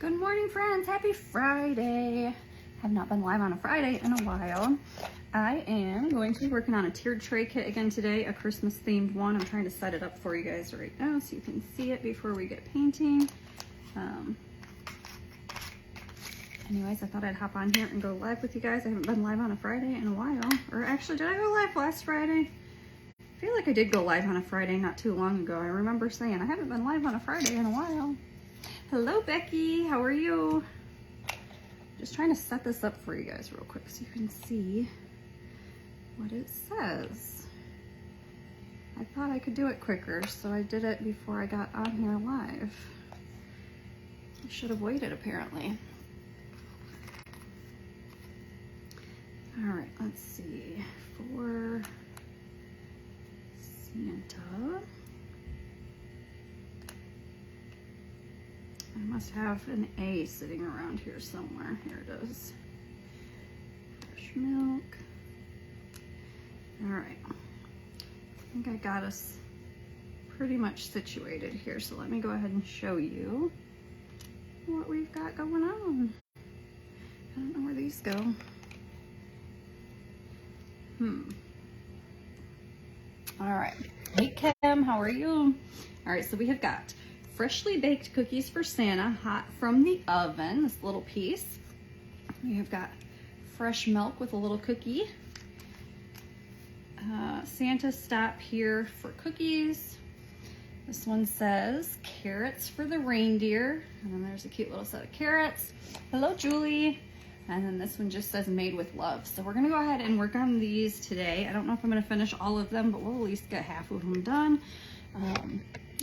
Good morning, friends. Happy Friday. Have not been live on a Friday in a while. I am going to be working on a tiered tray kit again today, a Christmas themed one. I'm trying to set it up for you guys right now so you can see it before we get painting. Anyways, I thought I'd hop on here and go live with you guys. I haven't been live on a Friday in a while. Or actually, did I go live last Friday? I feel like I did go live on a Friday not too long ago. I remember saying I haven't been live on a Friday in a while. Hello, Becky. How are you? Just trying to set this up for you guys real quick so you can see what it says. I thought I could do it quicker, so I did it before I got on here live. I should have waited, apparently. All right, let's see. For Santa, I must have an A sitting around here somewhere. Here it is. Fresh milk. All right. I think I got us pretty much situated here. So let me go ahead and show you what we've got going on. I don't know where these go. All right. Hey, Kim, how are you? All right, so we have got freshly baked cookies for Santa, hot from the oven, this little piece. We have got fresh milk with a little cookie. Santa stop here for cookies. This one says carrots for the reindeer. And then there's a cute little set of carrots. Hello, Julie. And then this one just says made with love. So we're gonna go ahead and work on these today. I don't know if I'm gonna finish all of them, but we'll at least get half of them done.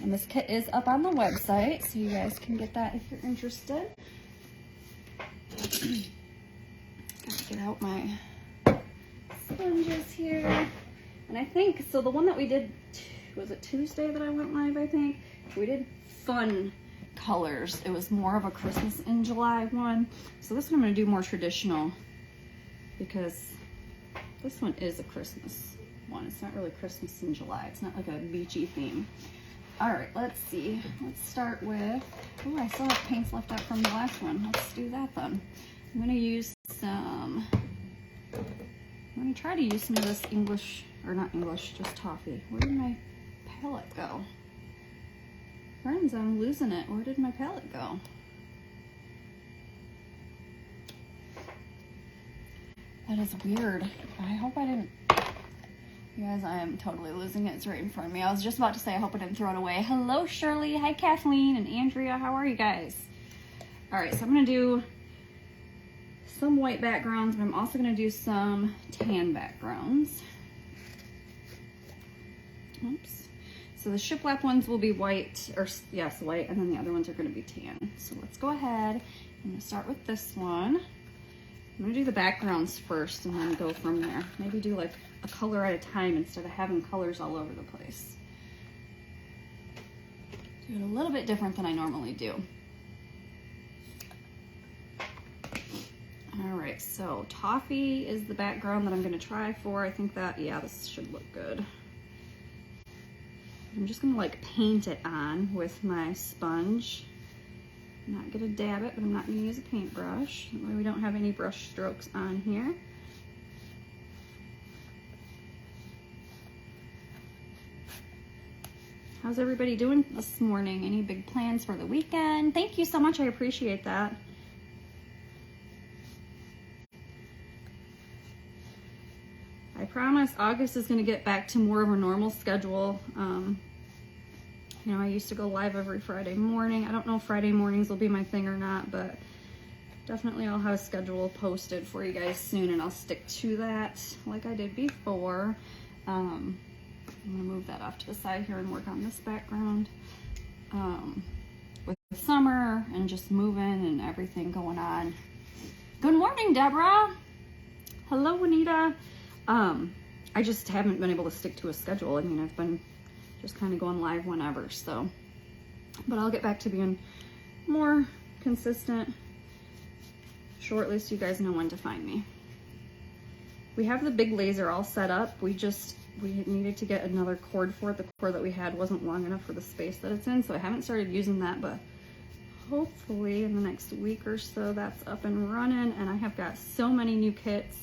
And this kit is up on the website, so you guys can get that if you're interested. Gotta get out my sponges here. And I think, so the one that we did, was it Tuesday that I went live, I think? We did fun colors. It was more of a Christmas in July one. So this one I'm gonna do more traditional because this one is a Christmas one. It's not really Christmas in July. It's not like a beachy theme. All right, let's see. Let's start with, oh, I still have paints left out from the last one. Let's do that then. I'm gonna use some, I'm gonna try to use some of this English, or not English, just toffee. Where did my palette go? Friends, I'm losing it. Where did my palette go? That is weird. I hope I didn't. You guys, I am totally losing it. It's right in front of me. I was just about to say, I hope I didn't throw it away. Hello, Shirley. Hi, Kathleen and Andrea. How are you guys? All right, so I'm going to do some white backgrounds, but I'm also going to do some tan backgrounds. Oops. So the shiplap ones will be white, or yes, white, and then the other ones are going to be tan. So let's go ahead. I'm going to start with this one. I'm going to do the backgrounds first and then go from there. Maybe do like a color at a time instead of having colors all over the place. Do it a little bit different than I normally do. All right, so toffee is the background that I'm going to try for. I think that, yeah, this should look good. I'm just going to like paint it on with my sponge. I'm not going to dab it, but I'm not going to use a paintbrush. That way we don't have any brush strokes on here. How's everybody doing this morning? Any big plans for the weekend? Thank you so much. I appreciate that. I promise August is going to get back to more of a normal schedule. You know, I used to go live every Friday morning. I don't know if Friday mornings will be my thing or not, but definitely I'll have a schedule posted for you guys soon, and I'll stick to that like I did before. I'm gonna move that off to the side here and work on this background. With summer and just moving and everything going on. Good morning, Deborah. Hello, Juanita. I just haven't been able to stick to a schedule. I mean, I've been just kind of going live whenever, so. But I'll get back to being more consistent shortly so you guys know when to find me. We have the big laser all set up. We needed to get another cord for it. The cord that we had wasn't long enough for the space that it's in, so I haven't started using that, but hopefully in the next week or so that's up and running, and I have got so many new kits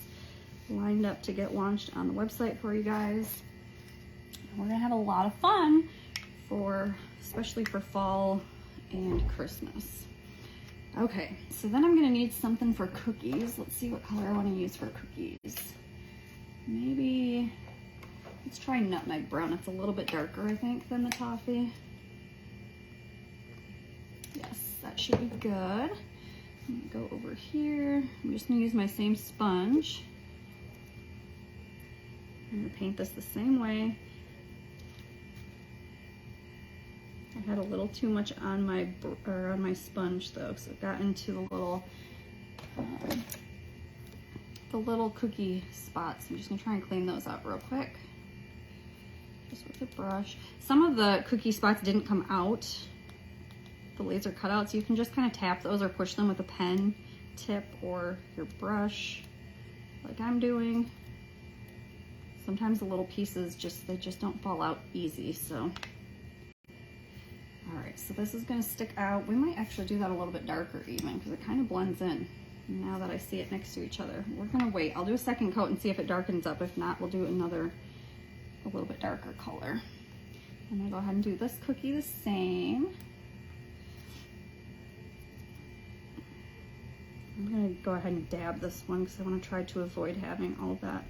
lined up to get launched on the website for you guys. We're gonna have a lot of fun especially for fall and Christmas. Okay, so then I'm gonna need something for cookies. Let's see what color I wanna use for cookies. Maybe, let's try nutmeg brown. It's a little bit darker, I think, than the toffee. Yes, that should be good. I'm gonna go over here. I'm just gonna use my same sponge. I'm gonna paint this the same way. I had a little too much on my sponge though, so it got into the little cookie spots. I'm just gonna try and clean those up real quick, just with a brush. Some of the cookie spots didn't come out, the laser cutouts. You can just kind of tap those or push them with a pen tip or your brush, like I'm doing. Sometimes the little pieces they just don't fall out easy, so. All right, so this is gonna stick out. We might actually do that a little bit darker even, because it kind of blends in now that I see it next to each other. We're gonna wait. I'll do a second coat and see if it darkens up. If not, we'll do a little bit darker color. I'm gonna go ahead and do this cookie the same. I'm gonna go ahead and dab this one because I wanna try to avoid having all that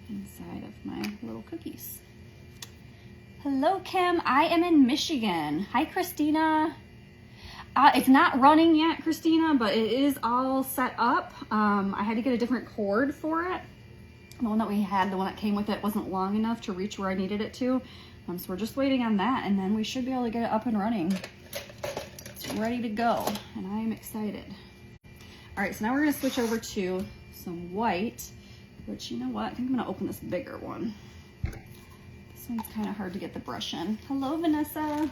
inside of my little cookies. Hello, Kim. I am in Michigan. Hi, Christina. It's not running yet, Christina, but it is all set up. I had to get a different cord for it. The one that we had, the one that came with it, wasn't long enough to reach where I needed it to. So we're just waiting on that, and then we should be able to get it up and running. It's ready to go, and I am excited. All right, so now we're gonna switch over to some white, which, you know what? I think I'm gonna open this bigger one. This one's kind of hard to get the brush in. Hello, Vanessa.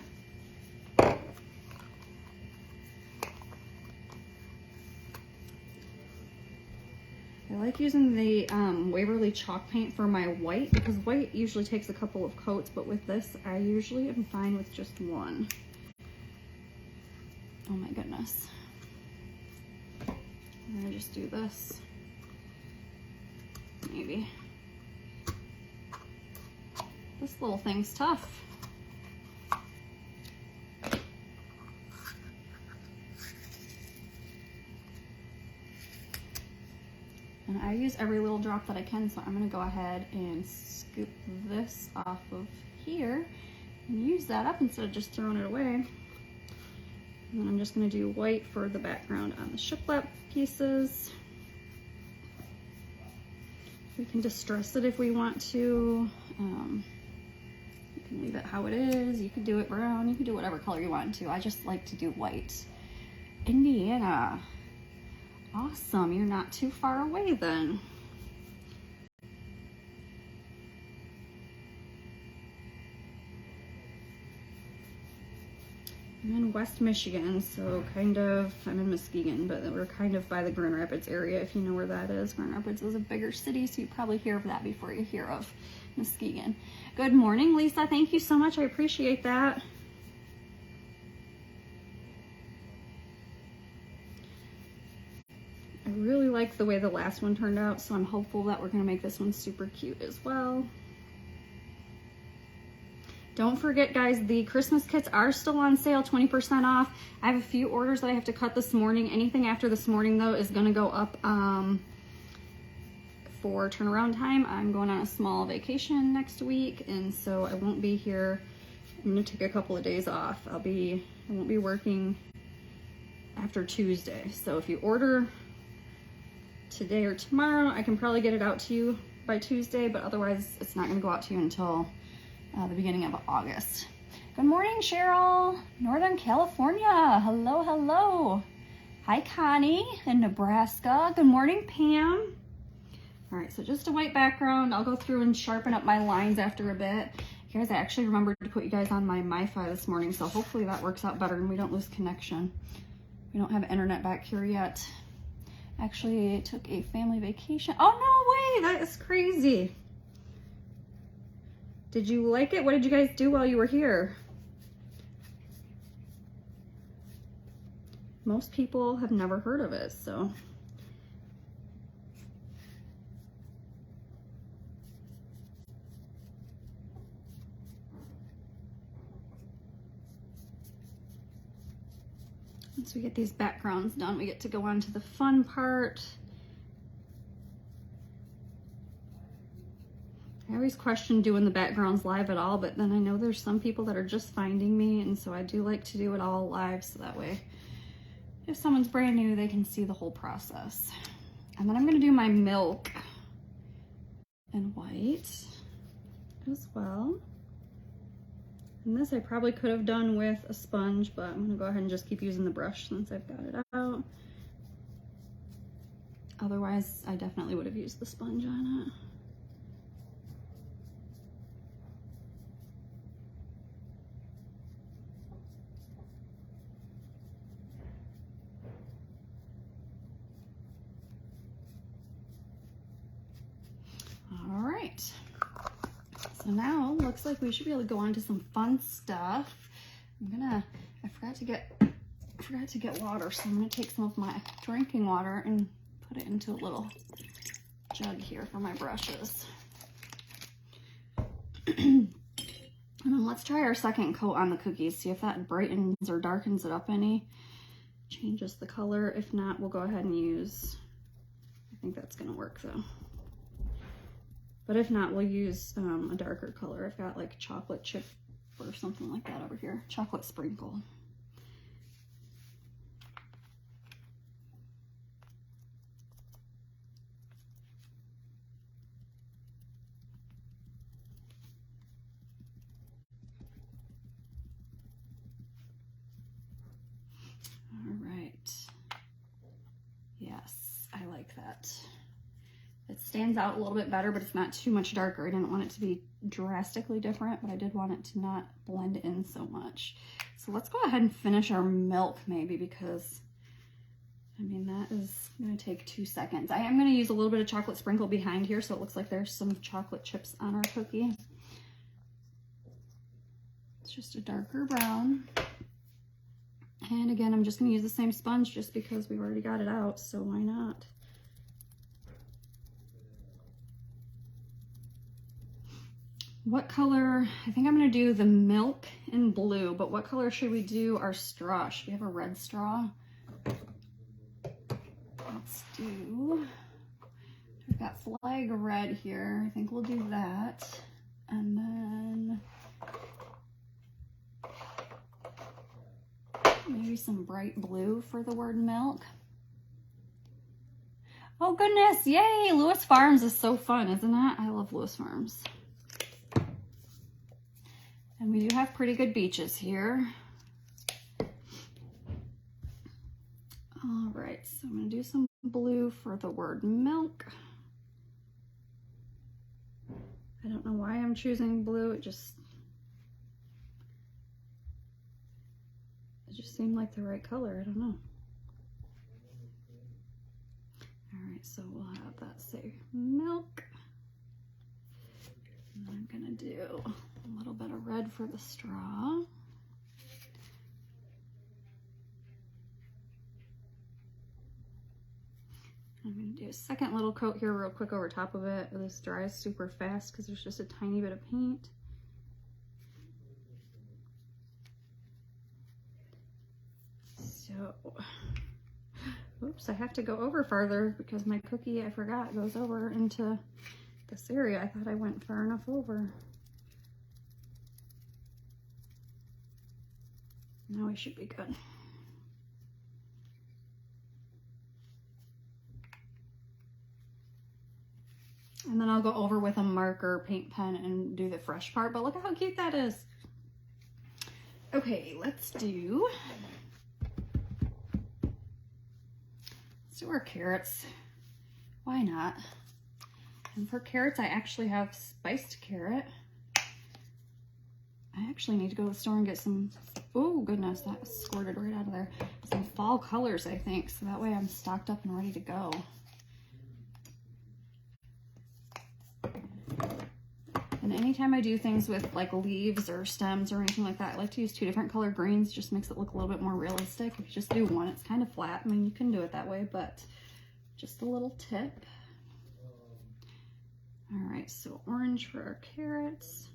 I like using the Waverly chalk paint for my white, because white usually takes a couple of coats, but with this, I usually am fine with just one. Oh my goodness. I'm gonna just do this. Maybe. This little thing's tough. And I use every little drop that I can, so I'm gonna go ahead and scoop this off of here and use that up instead of just throwing it away. And then I'm just gonna do white for the background on the shiplap pieces. We can distress it if we want to. You can leave it how it is. You could do it brown. You can do whatever color you want to. I just like to do white. Indiana. Awesome. You're not too far away then. I'm in West Michigan, so kind of, I'm in Muskegon, but we're kind of by the Grand Rapids area, if you know where that is. Grand Rapids is a bigger city, so you probably hear of that before you hear of Muskegon. Good morning, Lisa. Thank you so much. I appreciate that. I really like the way the last one turned out, so I'm hopeful that we're going to make this one super cute as well. Don't forget, guys, the Christmas kits are still on sale, 20% off. I have a few orders that I have to cut this morning. Anything after this morning, though, is going to go up for turnaround time. I'm going on a small vacation next week, and so I won't be here. I'm going to take a couple of days off. I won't be working after Tuesday. So if you order today or tomorrow, I can probably get it out to you by Tuesday, but otherwise it's not going to go out to you until the beginning of August. Good morning, Cheryl, Northern California. Hello, hello. Hi, Connie in Nebraska. Good morning, Pam. All right, so just a white background. I'll go through and sharpen up my lines after a bit. Guys, I actually remembered to put you guys on my MiFi this morning, so hopefully that works out better and we don't lose connection. We don't have internet back here yet. Actually, took a family vacation. Oh, no way, that is crazy. Did you like it? What did you guys do while you were here? most people have never heard of it, so. Once we get these backgrounds done, we get to go on to the fun part. I always question doing the backgrounds live at all, but then I know there's some people that are just finding me, and so I do like to do it all live, so that way if someone's brand new, they can see the whole process. And then I'm gonna do my milk in white as well. And this I probably could have done with a sponge, but I'm gonna go ahead and just keep using the brush since I've got it out. Otherwise, I definitely would have used the sponge on it. All right, so now looks like we should be able to go on to some fun stuff. I forgot to get water, so I'm gonna take some of my drinking water and put it into a little jug here for my brushes. And then let's try our second coat on the cookies, see if that brightens or darkens it up any, changes the color. If not, we'll go ahead and use, I think that's gonna work though. But if not, we'll use a darker color. I've got like chocolate chip or something like that over here, chocolate sprinkle. All right. Yes, I like that. It stands out a little bit better, but it's not too much darker. I didn't want it to be drastically different, but I did want it to not blend in so much. So let's go ahead and finish our milk maybe, because I mean, that is gonna take 2 seconds. I am gonna use a little bit of chocolate sprinkle behind here, so it looks like there's some chocolate chips on our cookie. It's just a darker brown. And again, I'm just gonna use the same sponge just because we've already got it out, so why not? What color? I think I'm gonna do the milk in blue, but what color should we do our straw? Should we have a red straw? Let's do, we've got flag red here. I think we'll do that. And then maybe some bright blue for the word milk. Oh goodness, yay! Lewis Farms is so fun, isn't it? I love Lewis Farms. And we do have pretty good beaches here. All right, so I'm gonna do some blue for the word milk. I don't know why I'm choosing blue, it just seemed like the right color, I don't know. All right, so we'll have that say milk. And I'm gonna do a little bit of red for the straw. I'm gonna do a second little coat here real quick over top of it. This dries super fast because there's just a tiny bit of paint. So, oops, I have to go over farther because my cookie, I forgot, goes over into this area. I thought I went far enough over. Now we should be good. And then I'll go over with a marker paint pen and do the fresh part, but look at how cute that is. Okay, let's do our carrots. Why not? And for carrots, I actually have spiced carrot. I actually need to go to the store and get some, oh goodness, that squirted right out of there. Some fall colors, I think, so that way I'm stocked up and ready to go. And anytime I do things with like leaves or stems or anything like that, I like to use 2 different color greens. Just makes it look a little bit more realistic. If you just do one, it's kind of flat. I mean, you can do it that way, but just a little tip. All right, so orange for our carrots.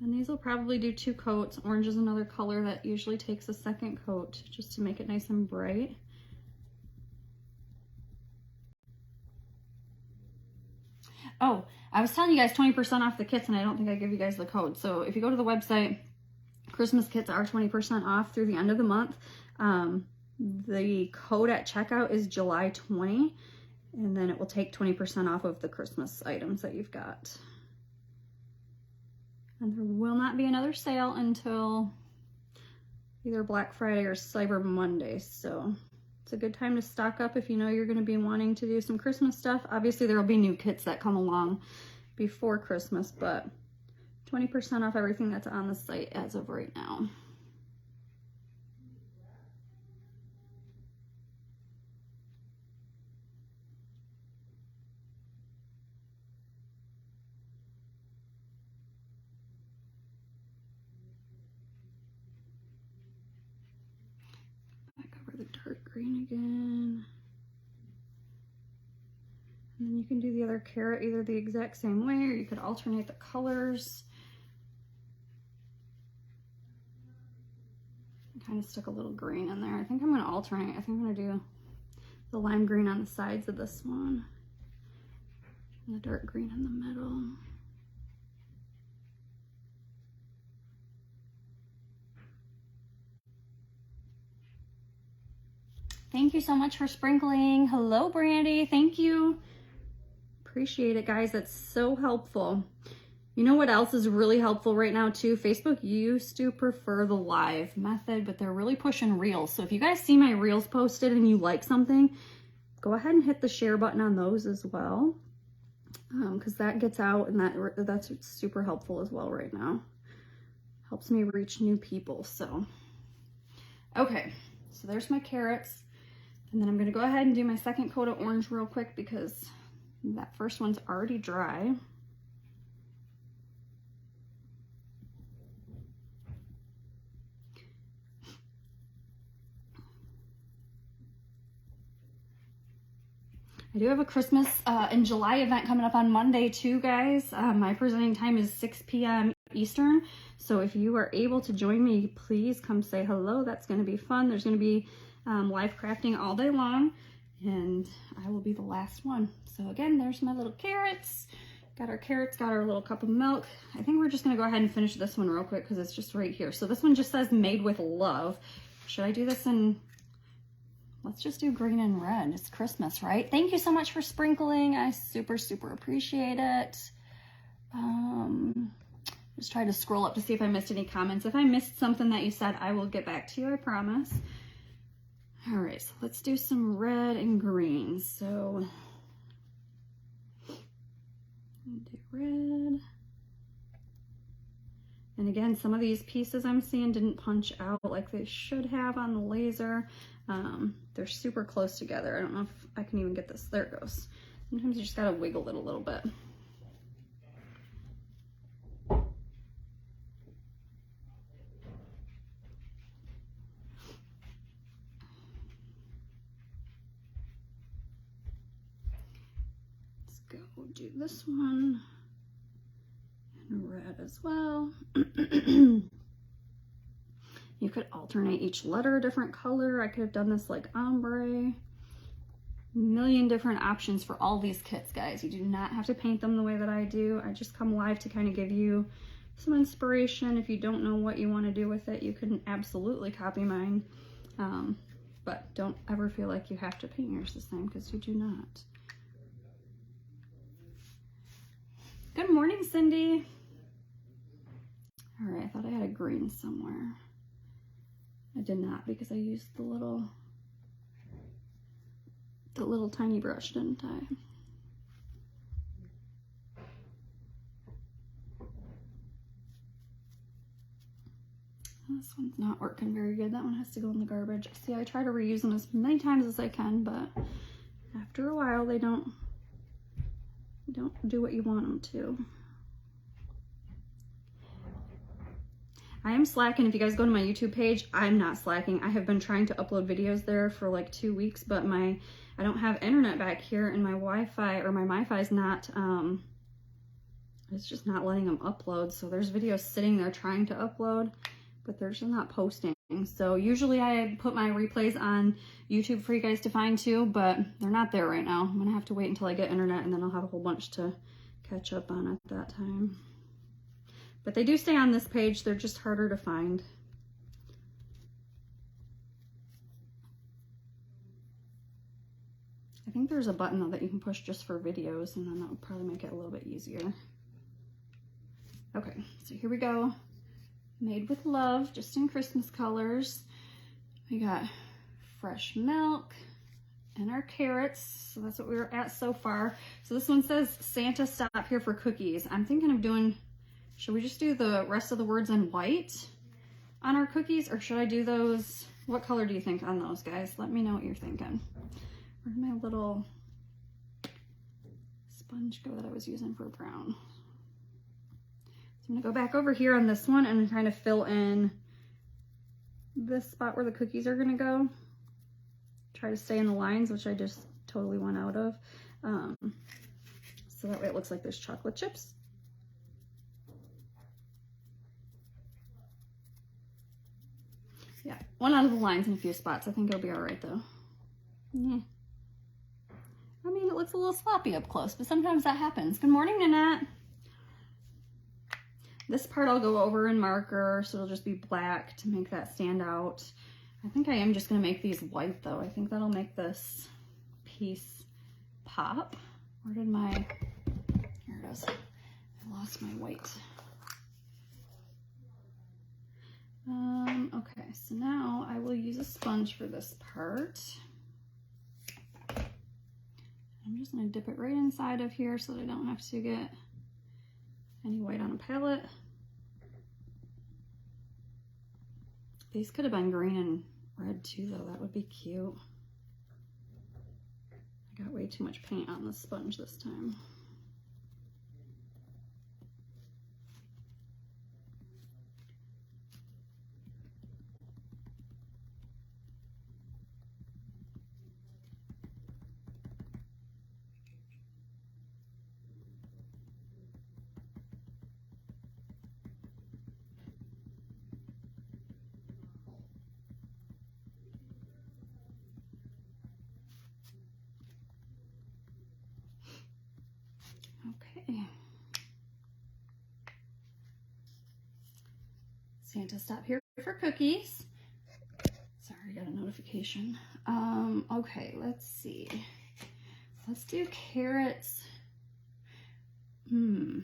And these will probably do 2 coats. Orange is another color that usually takes a second coat just to make it nice and bright. Oh, I was telling you guys 20% off the kits, and I don't think I give you guys the code. So if you go to the website, Christmas kits are 20% off through the end of the month. The code at checkout is July 20, and then it will take 20% off of the Christmas items that you've got. And there will not be another sale until either Black Friday or Cyber Monday. So it's a good time to stock up if you know you're going to be wanting to do some Christmas stuff. Obviously, there will be new kits that come along before Christmas, but 20% off everything that's on the site as of right now. The dark green again. And then you can do the other carrot either the exact same way, or you could alternate the colors. I kind of stuck a little green in there. I think I'm going to alternate. I think I'm going to do the lime green on the sides of this one and the dark green in the middle. Thank you so much for sprinkling. Hello, Brandy. Thank you. Appreciate it, guys. That's so helpful. You know what else is really helpful right now, too? Facebook used to prefer the live method, but they're really pushing Reels. So if you guys see my Reels posted and you like something, go ahead and hit the share button on those as well, because that gets out, and that's super helpful as well right now. Helps me reach new people. So, okay. So there's my carrots. And then I'm going to go ahead and do my second coat of orange real quick because that first one's already dry. I do have a Christmas in July event coming up on Monday too, guys. My presenting time is 6 p.m. Eastern. So if you are able to join me, please come say hello. That's going to be fun. There's going to be live crafting all day long, and I will be the last one. So again, there's my little carrots. Got our carrots, got our little cup of milk. I think we're just going to go ahead and finish this one real quick because it's just right here. So this one just says made with love. Should I do this in... Let's just do green and red. It's Christmas, right? Thank you so much for sprinkling. I super, super appreciate it. Just try to scroll up to see if I missed any comments. If I missed something that you said, I will get back to you, I promise. All right, so let's do some red and green. So, do red. And again, some of these pieces I'm seeing didn't punch out like they should have on the laser. They're super close together. I don't know if I can even get this. There it goes. Sometimes you just gotta wiggle it a little bit. Let's go do this one in red as well. You could alternate each letter a different color. I could have done this like ombre. Million different options for all these kits, guys. You do not have to paint them the way that I do. I just come live to kind of give you some inspiration. If you don't know what you want to do with it, you can absolutely copy mine. But don't ever feel like you have to paint yours the same, because you do not. Good morning, Cindy. All right, I thought I had a green somewhere. I did not, because I used the little tiny brush, didn't I? This one's not working very good. That one has to go in the garbage. See, I try to reuse them as many times as I can, but after a while they don't do what you want them to. I am slacking. If you guys go to my YouTube page, I'm not slacking. I have been trying to upload videos there for like 2 weeks, but I don't have internet back here, and my Wi-Fi or my MiFi is not, it's just not letting them upload. So there's videos sitting there trying to upload, but they're just not posting. So usually I put my replays on YouTube for you guys to find too, but they're not there right now. I'm gonna have to wait until I get internet, and then I'll have a whole bunch to catch up on at that time. But they do stay on this page. They're just harder to find. I think there's a button though that you can push just for videos, and then that would probably make it a little bit easier. Okay, so here we go. Made with Love, just in Christmas colors. We got fresh milk and our carrots. So that's what we were at so far. So this one says Santa stop here for cookies. I'm thinking of doing, should we just do the rest of the words in white on our cookies, or should I do those? What color do you think on those, guys? Let me know what you're thinking. Where'd my little sponge go that I was using for brown? So I'm gonna go back over here on this one and kind of fill in this spot where the cookies are gonna go. Try to stay in the lines, which I just totally went out of. So that way it looks like there's chocolate chips. Yeah, one out of the lines in a few spots. I think it'll be all right though. Yeah. I mean, it looks a little sloppy up close, but sometimes that happens. Good morning, Nanette. This part I'll go over in marker, so it'll just be black to make that stand out. I think I am just gonna make these white though. I think that'll make this piece pop. Where did my, here it is. I lost my white. Okay, so now I will use a sponge for this part. I'm just gonna dip it right inside of here so that I don't have to get any white on a palette. These could have been green and red too though, that would be cute. I got way too much paint on the sponge this time. Okay. Santa stop here for cookies. Sorry, I got a notification. Okay, let's see. Let's do carrots. Yeah,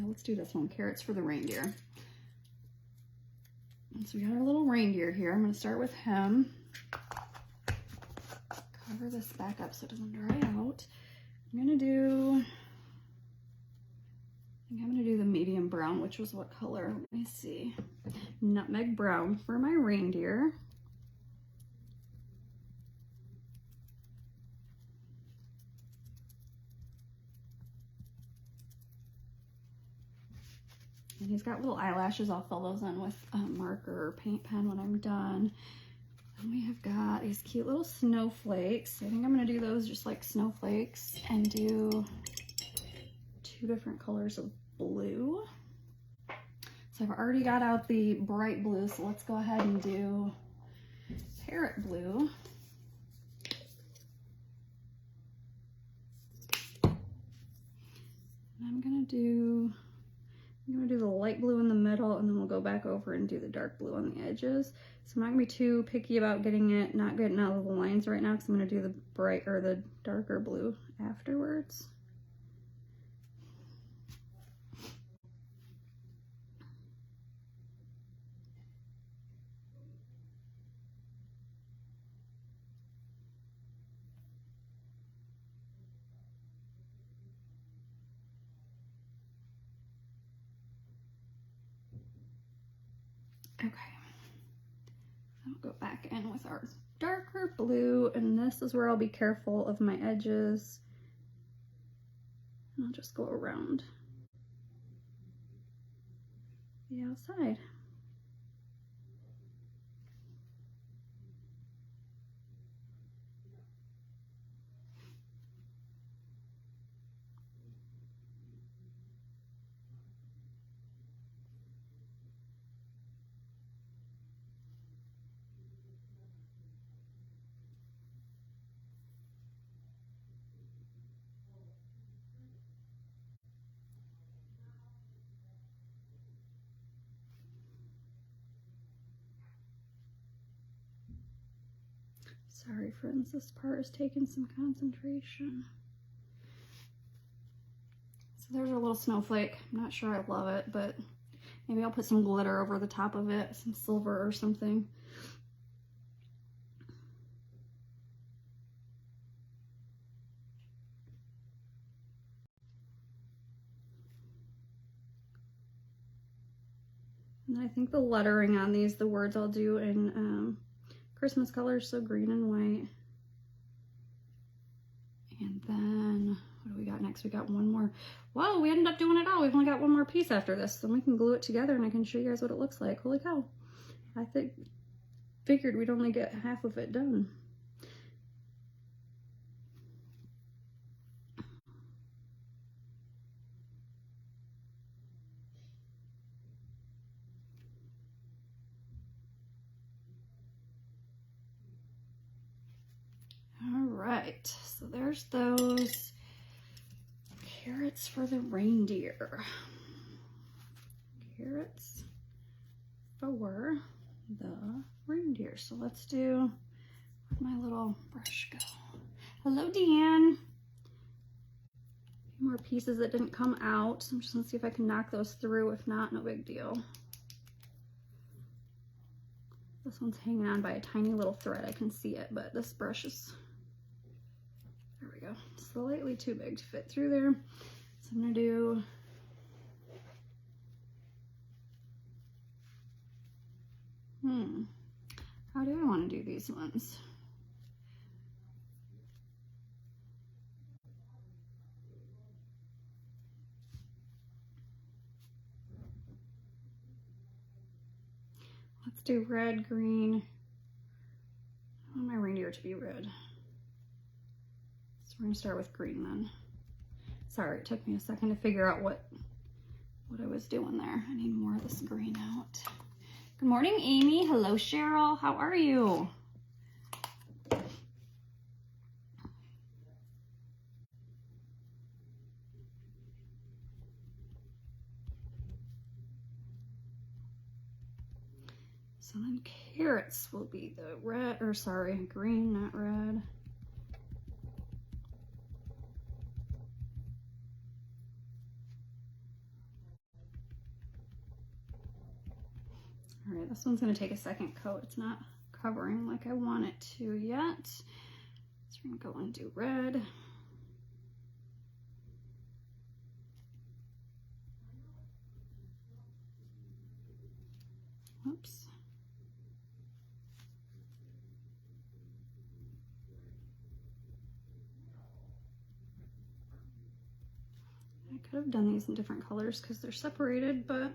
let's do this one. Carrots for the reindeer. And so we got our little reindeer here. I'm going to start with him. Cover this back up so it doesn't dry out. I'm going to do, I think I'm going to do the medium brown, which was what color? Let me see. Nutmeg brown for my reindeer. And he's got little eyelashes. I'll fill those in with a marker or paint pen when I'm done. And we have got these cute little snowflakes. I think I'm going to do those just like snowflakes and do 2 different colors of blue. So I've already got out the bright blue, so let's go ahead and do parrot blue. And I'm gonna do the light blue in the middle, and then we'll go back over and do the dark blue on the edges. So I'm not gonna be too picky about not getting out of the lines right now, because I'm gonna do the bright or the darker blue afterwards. Okay, I'll go back in with our darker blue, and this is where I'll be careful of my edges. And I'll just go around. the outside. Sorry, friends, this part is taking some concentration. So there's our little snowflake. I'm not sure I love it, but maybe I'll put some glitter over the top of it, some silver or something. And I think the lettering on these, the words I'll do in Christmas colors, so green and white. And then, what do we got next? We got one more. Whoa, we ended up doing it all. We've only got one more piece after this, so we can glue it together and I can show you guys what it looks like. Holy cow. I figured we'd only get half of it done. Right, so there's those carrots for the reindeer. Carrots for the reindeer. So let's do, where'd my little brush go? Hello, Deanne. More pieces that didn't come out. So I'm just gonna see if I can knock those through. If not, no big deal. This one's hanging on by a tiny little thread. I can see it, but this brush is, there we go, slightly too big to fit through there. So I'm gonna do how do I want to do these ones? Let's do red, green. I want my reindeer to be red. So we're gonna start with green then. Sorry, it took me a second to figure out what I was doing there. I need more of this green out. Good morning, Amy. Hello, Cheryl. How are you? So then carrots will be the red, or sorry, green, not red. All right, this one's gonna take a second coat. It's not covering like I want it to yet. So we're gonna go and do red. Oops. I could have done these in different colors because they're separated, but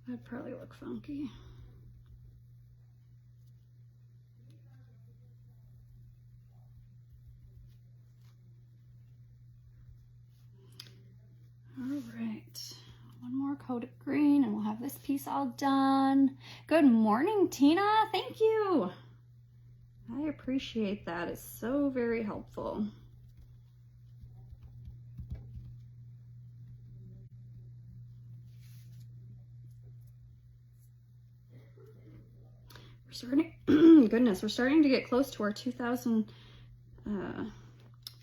that'd probably look funky. All right, one more coat of green and we'll have this piece all done. Good morning, Tina. Thank you. I appreciate that. It's so very helpful. We're starting, goodness, we're starting to get close to our 2,000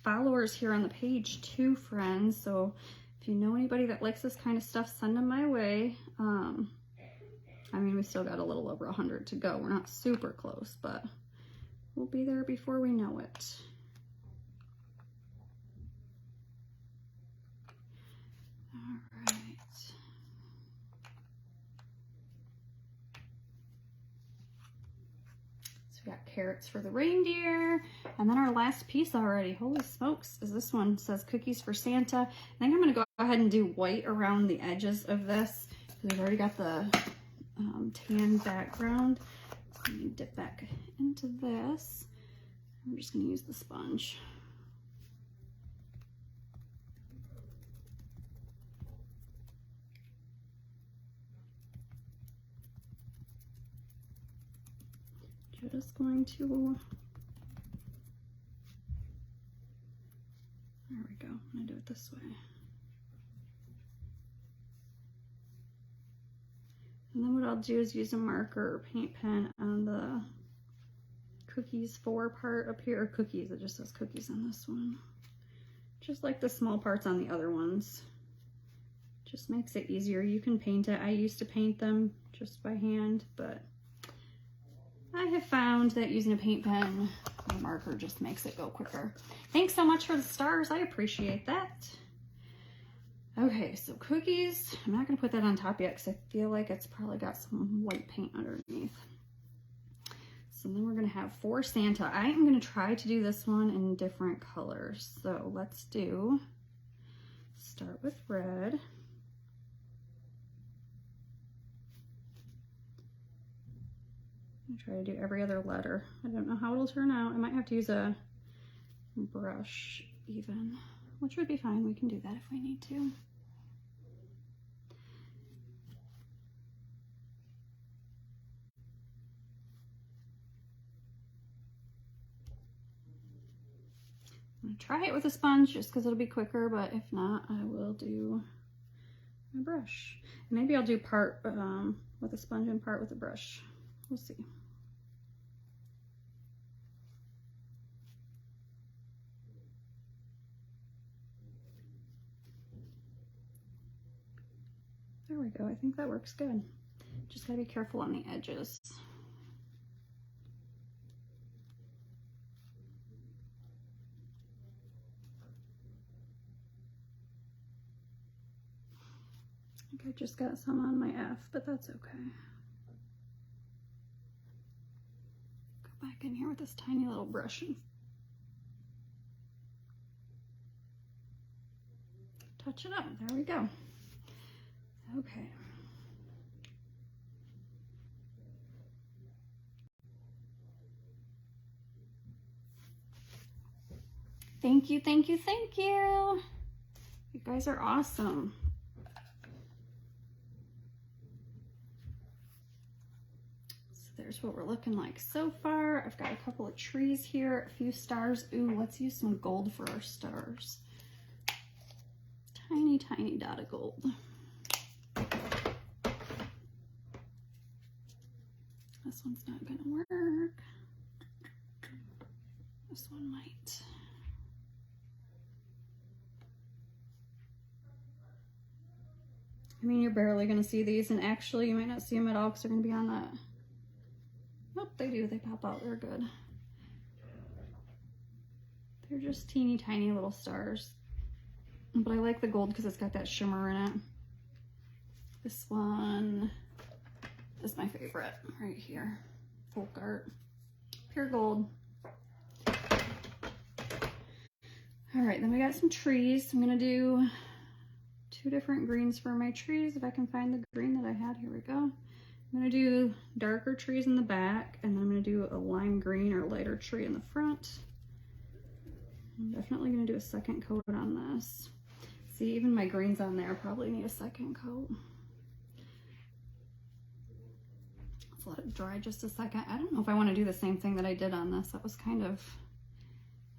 followers here on the page too, friends. So if you know anybody that likes this kind of stuff, send them my way. I mean, we still got a little over 100 to go. We're not super close, but we'll be there before we know it. All right. So we got carrots for the reindeer. And then our last piece already, holy smokes, is this one. It says cookies for Santa. I think I'm gonna go ahead and do white around the edges of this. we've already got the tan background. So let me dip back into this. I'm just going to use the sponge. Just going to, there we go. I'm going to do it this way. And then what I'll do is use a marker or paint pen on the cookies 4 part up here, or cookies, it just says cookies on this one. Just like the small parts on the other ones. Just makes it easier. You can paint it. I used to paint them just by hand, but I have found that using a paint pen or marker just makes it go quicker. Thanks so much for the stars. I appreciate that. Okay, so cookies. I'm not going to put that on top yet because I feel like it's probably got some white paint underneath. So then we're going to have for Santa. I am going to try to do this one in different colors. So let's start with red. Try to do every other letter. I don't know how it'll turn out. I might have to use a brush even, which would be fine. We can do that if we need to. I'm gonna try it with a sponge just because it'll be quicker, but if not, I will do my brush. And maybe I'll do part with a sponge and part with a brush. We'll see. There we go. I think that works good. Just gotta be careful on the edges. I think I just got some on my F, but that's okay. Go back in here with this tiny little brush and touch it up. There we go. Okay. Thank you, thank you, thank you. You guys are awesome. So there's what we're looking like so far. I've got a couple of trees here, a few stars. Ooh, let's use some gold for our stars. Tiny, tiny dot of gold. This one's not gonna work. This one might. I mean, you're barely gonna see these, and actually you might not see them at all because they're gonna be on that. Nope, they do, they pop out, they're good. They're just teeny tiny little stars. But I like the gold because it's got that shimmer in it. This one is my favorite right here. Folk art. Pure gold. All right, then we got some trees. I'm gonna do 2 different greens for my trees. If I can find the green that I had, here we go. I'm gonna do darker trees in the back, and then I'm gonna do a lime green or lighter tree in the front. I'm definitely gonna do a second coat on this. See, even my greens on there probably need a second coat. Let's let it dry just a second. I don't know if I want to do the same thing that I did on this. That was kind of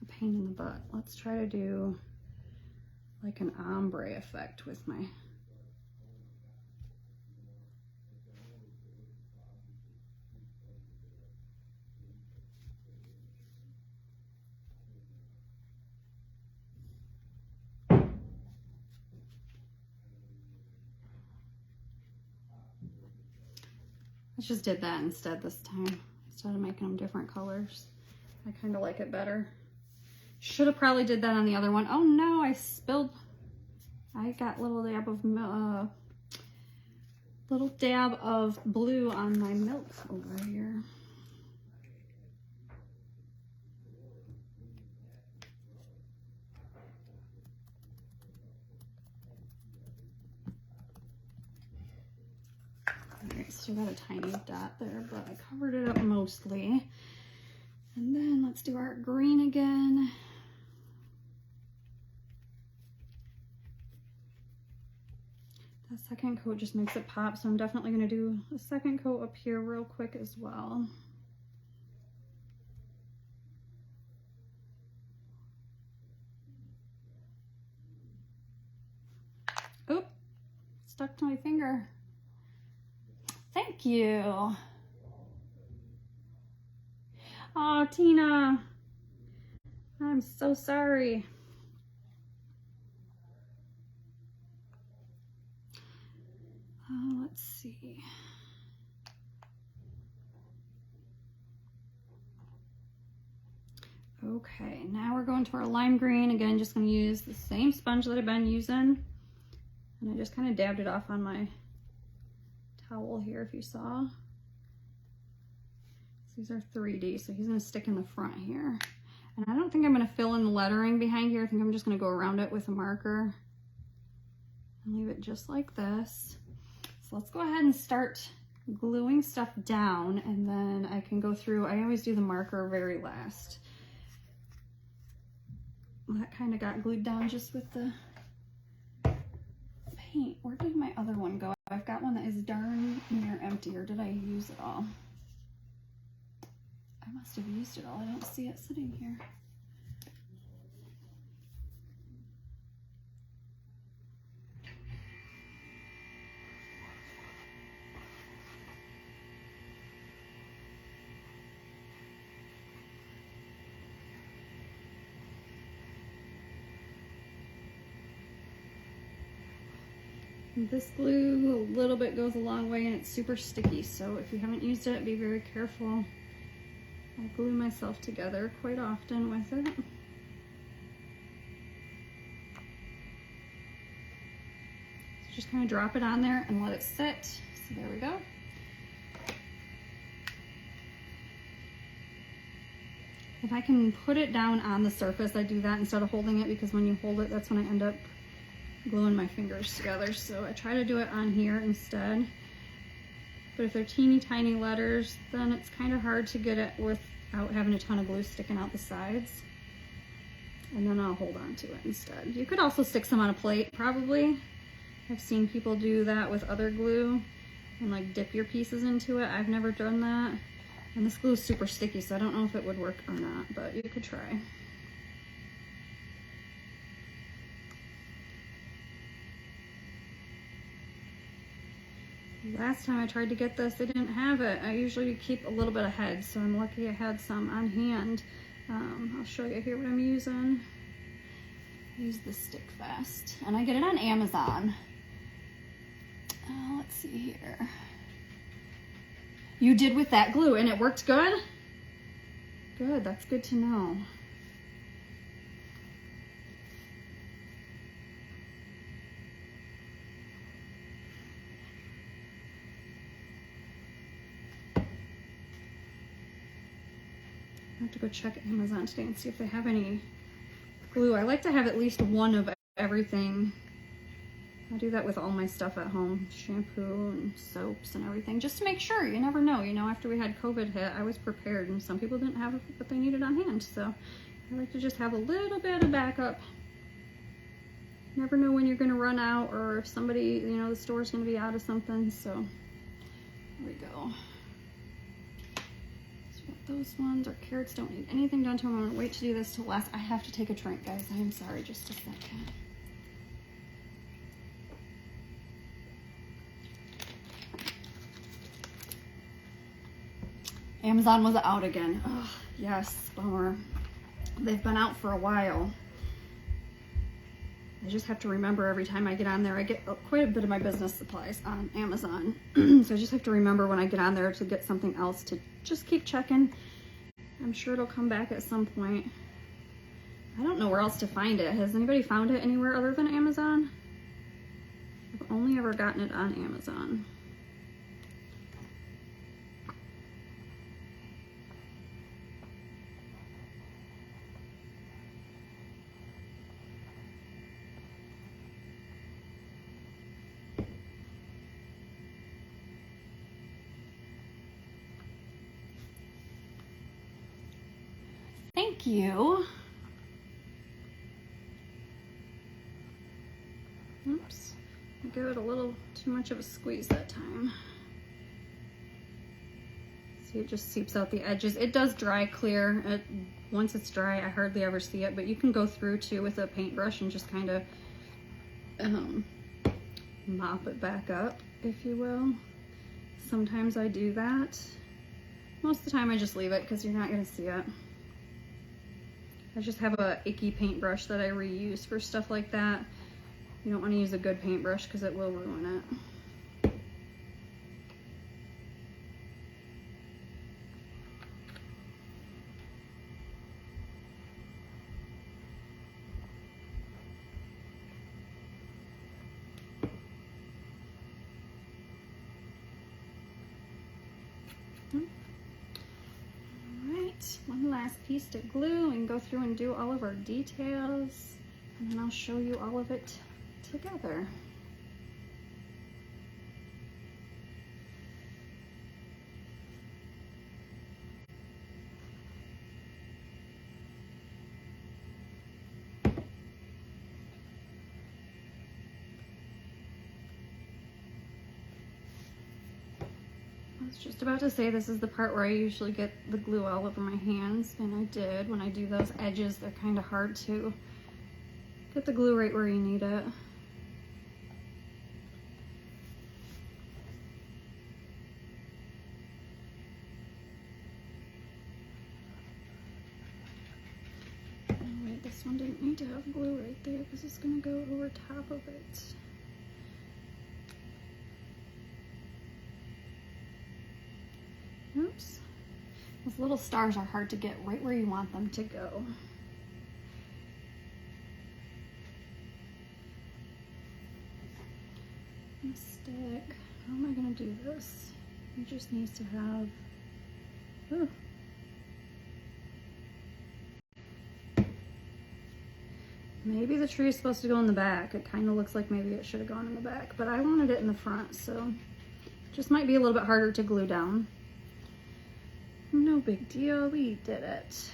a pain in the butt. Let's try to do like an ombre effect with my I just did that instead this time, instead of making them different colors. I kind of like it better. Should have probably did that on the other one. Oh no, I spilled. I got little dab of blue on my milk over here. Still got a tiny dot there, but I covered it up mostly. And then let's do our green again. That second coat just makes it pop, so I'm definitely going to do a second coat up here real quick as well. Oop, stuck to my finger. Thank you. Oh, Tina, I'm so sorry. Let's see. Okay, now we're going to our lime green. Again, just going to use the same sponge that I've been using. And I just kind of dabbed it off on my towel here, if you saw. So these are 3D, so he's going to stick in the front here. And I don't think I'm going to fill in the lettering behind here. I think I'm just going to go around it with a marker and leave it just like this. So let's go ahead and start gluing stuff down, and then I can go through. I always do the marker very last. That kind of got glued down just with the paint. Where did my other one go? I've got one that is darn near empty, or did I use it all? I must have used it all. I don't see it sitting here. This glue, a little bit goes a long way, and it's super sticky, so if you haven't used it, be very careful. I glue myself together quite often with it. So just kind of drop it on there and let it sit. So there we go. If I can put it down on the surface, I do that instead of holding it, because when you hold it, that's when I end up gluing my fingers together. So I try to do it on here instead. But if they're teeny tiny letters, then it's kind of hard to get it without having a ton of glue sticking out the sides. And then I'll hold on to it instead. You could also stick some on a plate, probably. I've seen people do that with other glue and like dip your pieces into it. I've never done that. And this glue is super sticky, so I don't know if it would work or not, but you could try. Last time I tried to get this, they didn't have it. I usually keep a little bit ahead, so I'm lucky I had some on hand. I'll show you here what I'm using. I use the Stick Fast, and I get it on Amazon. Let's see here. You did with that glue, and it worked good? Good, that's good to know. I have to go check Amazon today and see if they have any glue. I like to have at least one of everything. I do that with all my stuff at home, shampoo and soaps and everything, just to make sure. You never know. You know, after we had COVID hit, I was prepared, and some people didn't have what they needed on hand. So I like to just have a little bit of backup. Never know when you're going to run out, or if somebody, you know, the store's going to be out of something. So there we go. Those ones, or carrots don't need anything done to them. I'm going to wait to do this till last. I have to take a drink, guys. I am sorry, just a second. Amazon was out again. Oh, yes, bummer. They've been out for a while. I just have to remember every time I get on there. I get quite a bit of my business supplies on Amazon. So I just have to remember when I get on there to get something else to just keep checking. I'm sure it'll come back at some point. I don't know where else to find it. Has anybody found it anywhere other than Amazon? I've only ever gotten it on Amazon. thank you. Oops, I gave it a little too much of a squeeze that time. See, it just seeps out the edges. It does dry clear. Once it's dry, I hardly ever see it, but you can go through too with a paintbrush and just kind of mop it back up, if you will. Sometimes I do that. Most of the time I just leave it because you're not going to see it. I just have a icky paintbrush that I reuse for stuff like that. You don't want to use a good paintbrush because it will ruin it. Alright, one last piece to glue and go through and do all of our details, and then I'll show you all of it together. I was just about to say this is the part where I usually get the glue all over my hands, and I did. When I do those edges, they're kind of hard to get the glue right where you need it. Oh wait, this one didn't need to have glue right there because it's going to go over top of it. Oops. Those little stars are hard to get right where you want them to go. Stick. How am I going to do this? It just needs to have... Ooh. Maybe the tree is supposed to go in the back. It kind of looks like maybe it should have gone in the back, but I wanted it in the front, so it just might be a little bit harder to glue down. No big deal, we did it.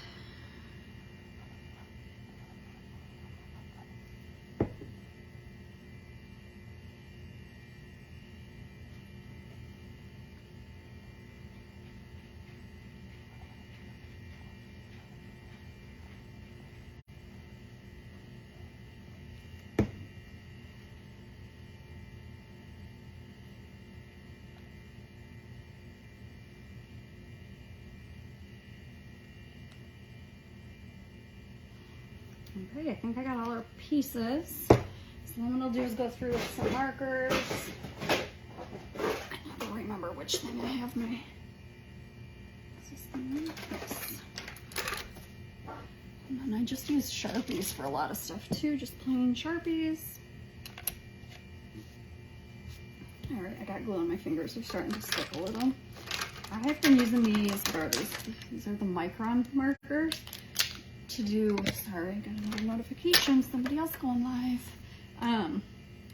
Okay, I think I got all our pieces. So then what I'll do is go through with some markers. I don't remember which thing I have my... Is this thing? Yes. And then I just use Sharpies for a lot of stuff too, just plain Sharpies. All right, I got glue on my fingers. They're starting to stick a little. I've been using these, what are these? These are the Micron markers. To do, sorry, I got another notification, somebody else going live.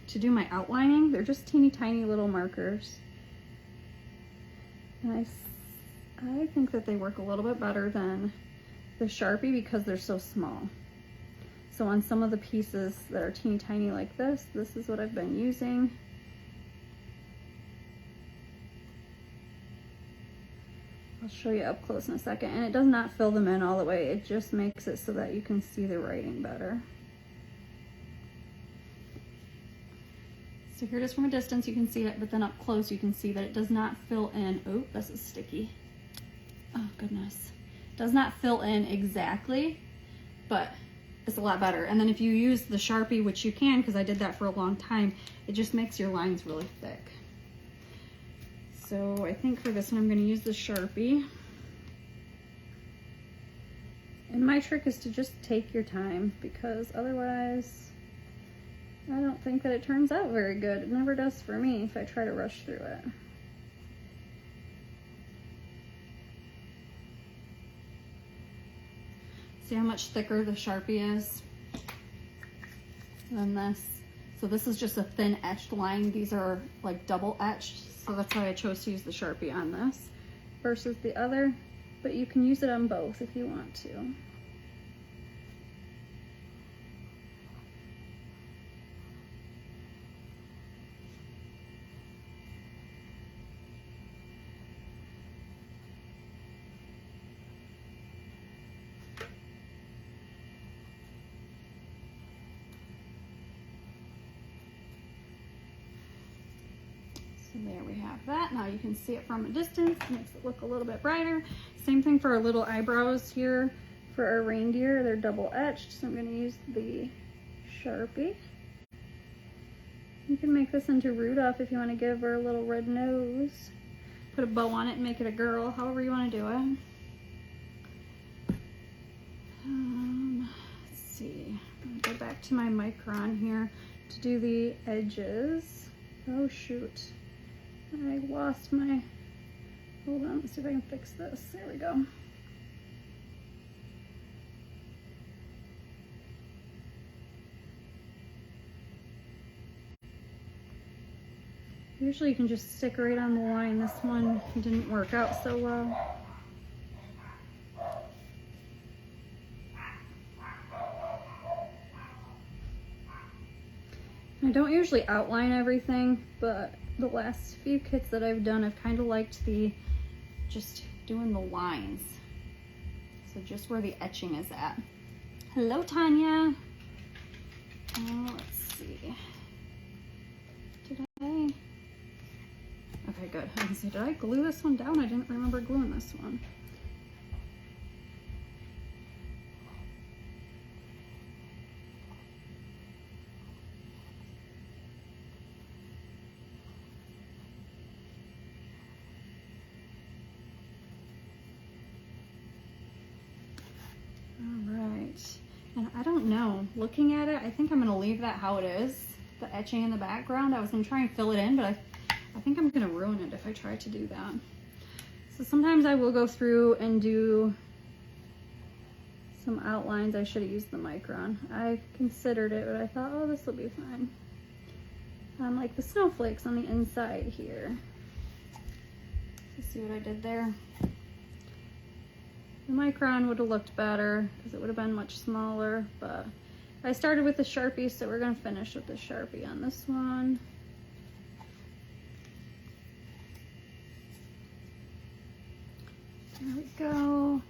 To do my outlining, they're just teeny tiny little markers. And I think that they work a little bit better than the Sharpie because they're so small. So on some of the pieces that are teeny tiny like this is what I've been using. I'll show you up close in a second, and it does not fill them in all the way. It just makes it so that you can see the writing better. So here it is from a distance, you can see it, but then up close you can see that it does not fill in. Oh, this is sticky. Oh goodness. It does not fill in exactly, but it's a lot better. And then if you use the Sharpie, which you can, because I did that for a long time, it just makes your lines really thick. So I think for this one, I'm going to use the Sharpie. And my trick is to just take your time, because otherwise I don't think that it turns out very good. It never does for me if I try to rush through it. See how much thicker the Sharpie is than this? So this is just a thin etched line. These are like double etched. So that's why I chose to use the Sharpie on this versus the other, but you can use it on both if you want to. And there we have that. Now you can see it from a distance, makes it look a little bit brighter. Same thing for our little eyebrows here for our reindeer. They're double etched, so I'm gonna use the Sharpie. You can make this into Rudolph if you want to give her a little red nose. Put a bow on it and make it a girl, however you want to do it. Let's see. I'm gonna go back to my Micron here to do the edges. Oh shoot. I lost my, hold on, let's see if I can fix this. There we go. Usually you can just stick right on the line. This one didn't work out so well. I don't usually outline everything, but the last few kits that I've done, I've kind of liked the just doing the lines. So just where the etching is at. Hello, Tanya. Let's see. Did I? Okay, good. I can see, did I glue this one down? I didn't remember gluing this one. And I don't know, looking at it, I think I'm gonna leave that how it is, the etching in the background. I was gonna try and fill it in, but I think I'm gonna ruin it if I try to do that. So sometimes I will go through and do some outlines. I should have used the Micron. I considered it, but I thought, oh, this will be fine. Like the snowflakes on the inside here. Let's see what I did there. The Micron would have looked better because it would have been much smaller, but I started with the Sharpie, so we're going to finish with the Sharpie on this one. There we go.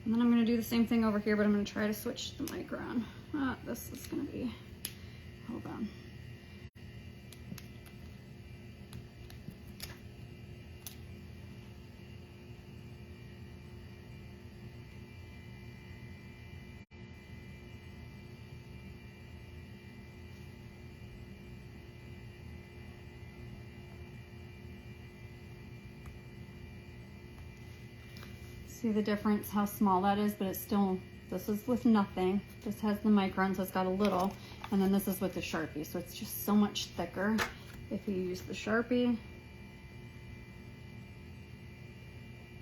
And then I'm going to do the same thing over here, but I'm going to try to switch the Micron. This is going to be, hold on. See the difference, how small that is, but it's still, this is with nothing. This has the Micron, so it's got a little, and then this is with the Sharpie, so it's just so much thicker if you use the Sharpie.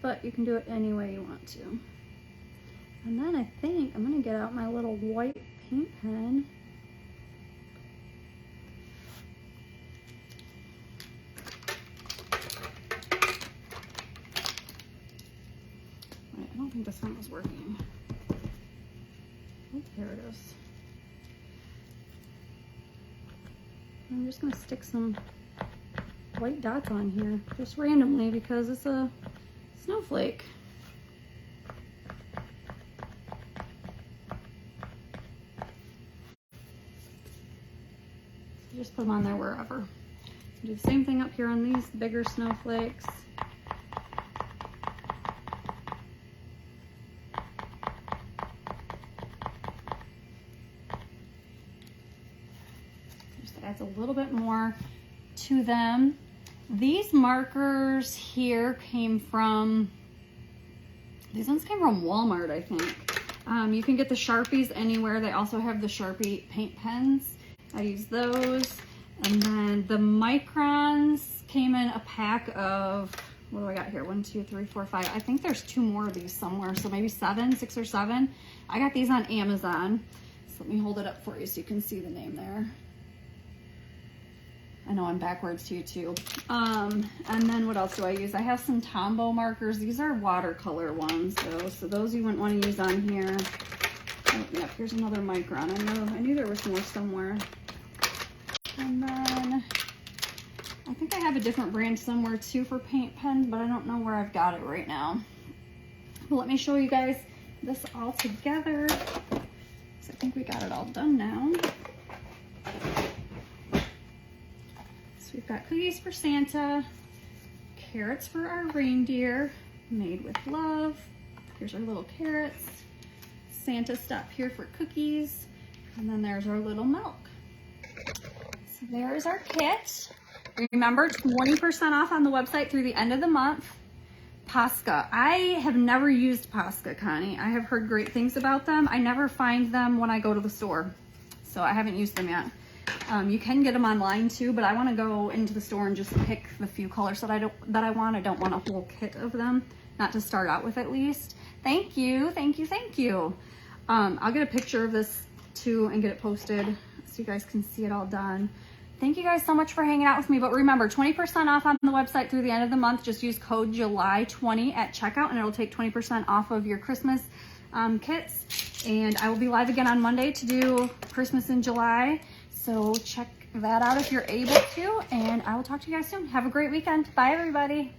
But you can do it any way you want to. And then I think I'm gonna get out my little white paint pen. I don't think this one was working. Oh, there it is. I'm just gonna stick some white dots on here, just randomly, because it's a snowflake. Just put them on there wherever. Do the same thing up here on these bigger snowflakes. Adds a little bit more to them. These markers here came from, these ones came from Walmart, I think. You can get the Sharpies anywhere. They also have the Sharpie paint pens. I use those. And then the Microns came in a pack of, what do I got here? 1, 2, 3, 4, 5. I think there's 2 more of these somewhere. So maybe 6 or 7. I got these on Amazon. So let me hold it up for you so you can see the name there. I know I'm backwards to you too. And then what else do I use? I have some Tombow markers. These are watercolor ones though, so those you wouldn't want to use on here. Oh, yep, here's another Micron. I knew there was more somewhere. And then I think I have a different brand somewhere too for paint pens, but I don't know where I've got it right now. But let me show you guys this all together. So I think we got it all done now. we've got cookies for Santa, carrots for our reindeer, made with love. Here's our little carrots. Santa stop here for cookies. And then there's our little milk. So there's our kit. Remember, 20% off on the website through the end of the month. Posca. I have never used Posca, Connie. I have heard great things about them. I never find them when I go to the store, so I haven't used them yet. You can get them online too, but I want to go into the store and just pick the few colors that I want. I don't want a whole kit of them, not to start out with at least. Thank you, thank you, thank you. I'll get a picture of this too and get it posted so you guys can see it all done. Thank you guys so much for hanging out with me. But remember, 20% off on the website through the end of the month. Just use code July20 at checkout and it'll take 20% off of your Christmas kits. And I will be live again on Monday to do Christmas in July. So check that out if you're able to. And I will talk to you guys soon. Have a great weekend. Bye, everybody.